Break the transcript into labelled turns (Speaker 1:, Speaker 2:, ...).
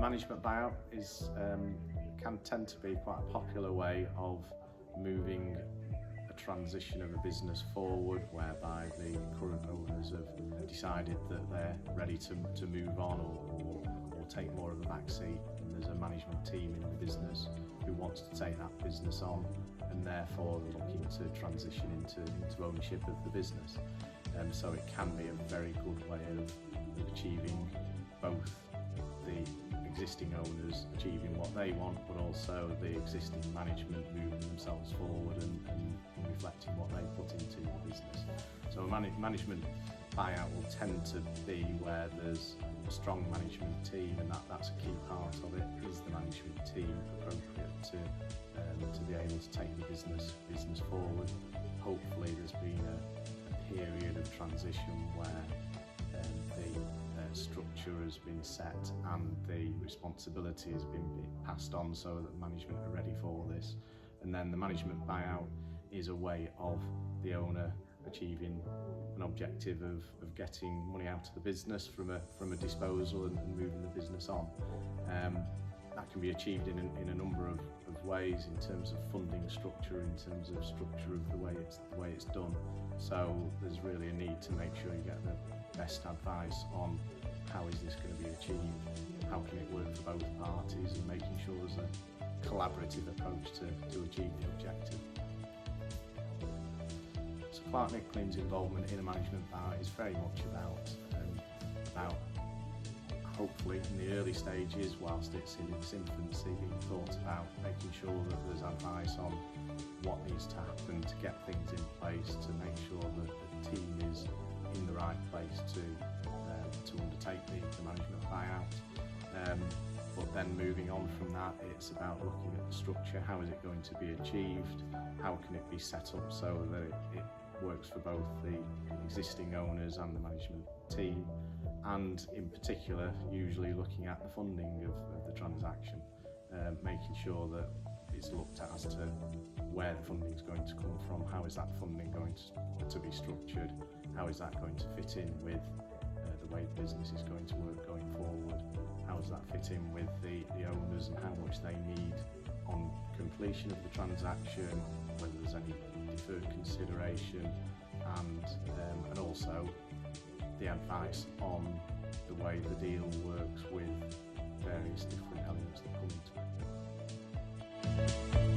Speaker 1: management buyout can tend to be quite a popular way of moving a transition of a business forward, whereby the current owners have decided that they're ready to move on or take more of a back seat, and there's a management team in the business who wants to take that business on, and therefore they're looking to transition into ownership of the business. So it can be a very good way of achieving both the existing owners achieving what they want, but also the existing management moving themselves forward and reflecting what they put into the business. So a management buyout will tend to be where there's a strong management team, and that's a key part of it. Is the management team appropriate to be able to take the business forward? Hopefully there's been a period of transition where the structure has been set and the responsibility has been passed on, so that management are ready for this. And then the management buyout is a way of the owner achieving an objective of getting money out of the business from a disposal and moving the business on. That can be achieved in a number of ways, in terms of funding structure, in terms of structure of the way it's done. So there's really a need to make sure you get the best advice on how is this going to be achieved, how can it work for both parties, and making sure there's a collaborative approach to achieve the objective. So Clarke Nicklin's involvement in a management buyout is very much about hopefully in the early stages, whilst it's in its infancy, being thought about, making sure that there's advice on what needs to happen to get things in place, to make sure that the team is in the right place to undertake the management buyout. But then moving on from that, it's about looking at the structure. How is it going to be achieved? How can it be set up so that it works for both the existing owners and the management team? And in particular, usually looking at the funding of the transaction, making sure that it's looked at as to where the funding is going to come from. How is that funding going to be structured? How is that going to fit in with the way the business is going to work going forward? How does that fit in with the owners and how much they need on completion of the transaction, whether there's any deferred consideration, and also the advice on the way the deal works with various different elements that come into it.